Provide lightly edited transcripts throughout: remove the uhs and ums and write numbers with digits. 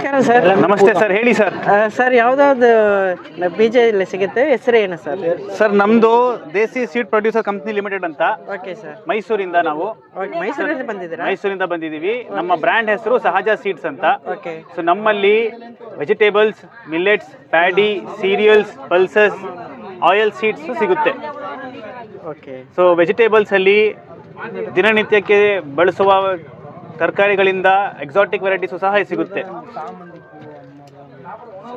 ನಮಸ್ಕಾರ ಸರ್. ನಮಸ್ತೆ ಸರ್, ಹೇಳಿ ಸರ್. ಸರ್ ಯಾವುದಾದ್ರು ಬೀಜ ಇಲ್ಲಿ ಸಿಗುತ್ತೆ, ಹೆಸರು ಏನು ಸರ್? ಸರ್ ನಮ್ದು ದೇಸಿ ಸೀಡ್ ಪ್ರೊಡ್ಯೂಸರ್ ಕಂಪ್ನಿ ಲಿಮಿಟೆಡ್ ಅಂತ. Okay sir. ಮೈಸೂರಿಂದ ನಾವು ಮೈಸೂರಿಂದ ಬಂದಿದ್ದೀರಾ? ಮೈಸೂರಿಂದ ಬಂದಿದ್ದೀವಿ. ನಮ್ಮ ಬ್ರ್ಯಾಂಡ್ ಹೆಸರು ಸಹಜ ಸೀಡ್ಸ್ ಅಂತ. ಓಕೆ. ಸೊ ನಮ್ಮಲ್ಲಿ vegetables, millets, paddy, serials, pulses, oil seeds ಸಿಗುತ್ತೆ. ಓಕೆ. ಸೊ ವೆಜಿಟೇಬಲ್ಸ್ ಅಲ್ಲಿ ದಿನನಿತ್ಯಕ್ಕೆ ಬಳಸುವ ತರಕಾರಿಗಳಿಂದ ಎಕ್ಸಾಟಿಕ್ ವೆರೈಟೀಸು ಸಹ ಸಿಗುತ್ತೆ.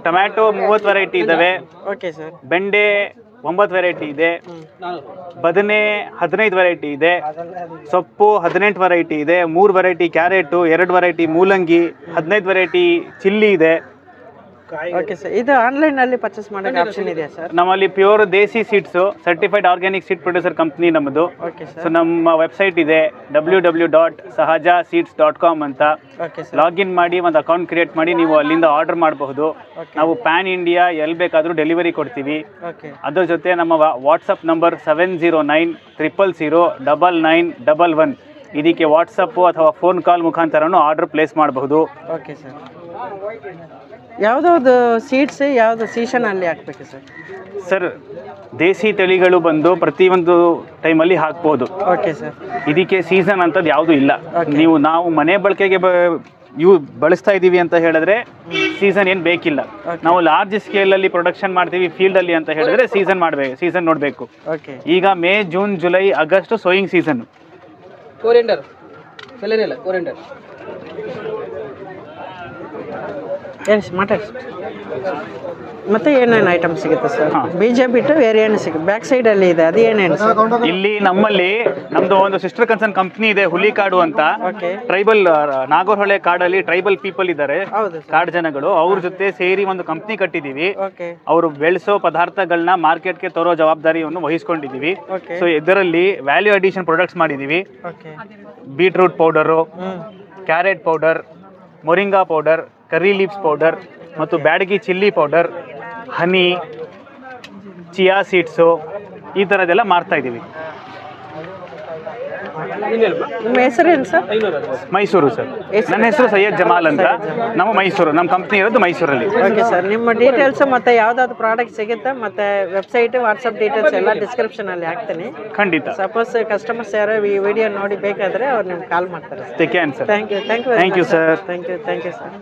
ಟೊಮ್ಯಾಟೊ 30 ವೆರೈಟಿ ಇದ್ದಾವೆ. Okay sir. ಬೆಂಡೆ 9 ವೆರೈಟಿ ಇದೆ. ಬದನೆ 15 ವೆರೈಟಿ ಇದೆ. ಸೊಪ್ಪು 18 ವೆರೈಟಿ ಇದೆ. 3 ವೆರೈಟಿ ಕ್ಯಾರೆಟು, 2 ವೆರೈಟಿ ಮೂಲಂಗಿ, 15 ವೆರೈಟಿ ಚಿಲ್ಲಿ ಇದೆ. Okay sir. ಇದು ಆನ್ಲೈನಲ್ಲಿ ಪರ್ಚೇಸ್ ಮಾಡೋಕ್ಕೆ ಆಪ್ಷನ್ ಇದೆಯಾ ಸರ್? ನಮ್ಮಲ್ಲಿ pure desi seeds, certified organic seed producer company ನಮ್ಮದು. Okay sir. ಸೊ ನಮ್ಮ ವೆಬ್ಸೈಟ್ ಇದೆ www.sahajaseeds.com ಅಂತ. Okay sir. ಲಾಗಿನ್ ಮಾಡಿ ಒಂದು ಅಕೌಂಟ್ ಕ್ರಿಯೇಟ್ ಮಾಡಿ ನೀವು ಅಲ್ಲಿಂದ ಆರ್ಡರ್ ಮಾಡಬಹುದು. ನಾವು ಪ್ಯಾನ್ ಇಂಡಿಯಾ ಎಲ್ಲಿ ಬೇಕಾದರೂ ಡೆಲಿವರಿ ಕೊಡ್ತೀವಿ. ಓಕೆ. ಅದ್ರ ಜೊತೆ ನಮ್ಮ ವಾಟ್ಸಪ್ ನಂಬರ್ 7090009911. ಇದಕ್ಕೆ ವಾಟ್ಸಪ್ಪು ಅಥವಾ ಫೋನ್ ಕಾಲ್ ಮುಖಾಂತರನೂ ಆರ್ಡರ್ ಪ್ಲೇಸ್ ಮಾಡಬಹುದು. Okay sir. ಯಾವುದಾದ್ರು ಸೀಡ್ಸ್ ಯಾವುದು ಸೀಸನಲ್ಲಿ ಹಾಕ್ಬೇಕು ಸರ್? ಸರ್ ದೇಸಿ ತಳಿಗಳು ಬಂದು ಪ್ರತಿಯೊಂದು ಟೈಮಲ್ಲಿ ಹಾಕ್ಬೋದು. Okay sir. ಇದಕ್ಕೆ ಸೀಸನ್ ಅಂತದ್ದು ಯಾವುದೂ ಇಲ್ಲ. ನಾವು ಮನೆ ಬಳಕೆಗೆ ಬಳಸ್ತಾ ಇದ್ದೀವಿ ಅಂತ ಹೇಳಿದ್ರೆ ಸೀಸನ್ ಏನು ಬೇಕಿಲ್ಲ. ನಾವು ಲಾರ್ಜ್ ಸ್ಕೇಲಲ್ಲಿ ಪ್ರೊಡಕ್ಷನ್ ಮಾಡ್ತೀವಿ ಫೀಲ್ಡಲ್ಲಿ ಅಂತ ಹೇಳಿದ್ರೆ ಸೀಸನ್ ನೋಡಬೇಕು. ಓಕೆ. ಈಗ May, June, July, August sowing season. Coriander ಸೆಲೆರಿಯಲ್ಲ ಕೋರಿಯಂಡರ್ ಏನು ಮಾತಾಡಿ. ಮತ್ತೆ ಏನೇನು ಐಟಮ್ ಸಿಗುತ್ತೆ ಸರ್? ಬೀಜ ಬಿಟ್ಟು ಬೇರೆ ಏನು ಸಿಗುತ್ತೆ? ಬ್ಯಾಕ್ ಸೈಡಲ್ಲಿ ಇದೆ, ಅದು ಏನೇನು ಸರ್? ಇಲ್ಲಿ ನಮ್ಮದು ಒಂದು ಸಿಸ್ಟರ್ ಕನ್ಸರ್ನ್ ಕಂಪ್ನಿ ಇದೆ, ಹುಲಿಕಾಡು ಅಂತ. ಓಕೆ. ಟ್ರೈಬಲ್ ನಾಗರಹೊಳೆ ಕಾಡಲ್ಲಿ ಟ್ರೈಬಲ್ ಪೀಪಲ್ ಇದ್ದಾರೆ, ಹೌದು ಕಾಡು ಜನಗಳು. ಅವ್ರ ಜೊತೆ ಸೇರಿ ಒಂದು ಕಂಪ್ನಿ ಕಟ್ಟಿದೀವಿ. ಓಕೆ. ಅವರು ಬೆಳೆಸೋ ಪದಾರ್ಥಗಳನ್ನ ಮಾರ್ಕೆಟ್ಗೆ ತರೋ ಜವಾಬ್ದಾರಿಯನ್ನು ವಹಿಸ್ಕೊಂಡಿದ್ದೀವಿ. ಓಕೆ. ಸೊ ಇದರಲ್ಲಿ ವ್ಯಾಲ್ಯೂ ಅಡಿಷನ್ ಪ್ರಾಡಕ್ಟ್ಸ್ ಮಾಡಿದ್ದೀವಿ. Okay. Beetroot powder, carrot powder, moringa powder, ಕರಿ ಲೀವ್ಸ್ ಪೌಡರ್ ಮತ್ತು ಬ್ಯಾಡಗಿ ಚಿಲ್ಲಿ ಪೌಡರ್, ಹನಿ, ಚಿಯಾ ಸೀಡ್ಸು, ಈ ಥರದ್ದೆಲ್ಲ ಮಾರ್ತಾ ಇದ್ದೀವಿ. ನಿಮ್ಮ ಹೆಸರೇನು ಸರ್? ಮೈಸೂರು ಸರ್. ನನ್ನ ಹೆಸರು ಸೈಯದ್ ಜಮಾಲ್ ಅಂತ. ನಮ್ಮ ಮೈಸೂರು, ನಮ್ಮ ಕಂಪ್ನಿ ಇರೋದು ಮೈಸೂರಲ್ಲಿ. Okay sir. ನಿಮ್ಮ ಡೀಟೇಲ್ಸ್ ಮತ್ತು ಯಾವುದಾದ್ರು ಪ್ರಾಡಕ್ಟ್ ಸಿಗುತ್ತೆ ಮತ್ತು ವೆಬ್ಸೈಟ್, ವಾಟ್ಸಪ್ ಡೀಟೇಲ್ಸ್ ಎಲ್ಲ ಡಿಸ್ಕ್ರಿಪ್ಷನಲ್ಲಿ ಹಾಕ್ತೀನಿ. ಖಂಡಿತ. ಸಪೋಸ್ ಕಸ್ಟಮರ್ಸ್ ಯಾರು ಈ ವಿಡಿಯೋ ನೋಡಿ ಬೇಕಾದರೆ ಅವ್ರು ನಿಮ್ಗೆ ಕಾಲ್ ಮಾಡ್ತಾರೆ. Thank you sir. Thank you sir. Thank you sir.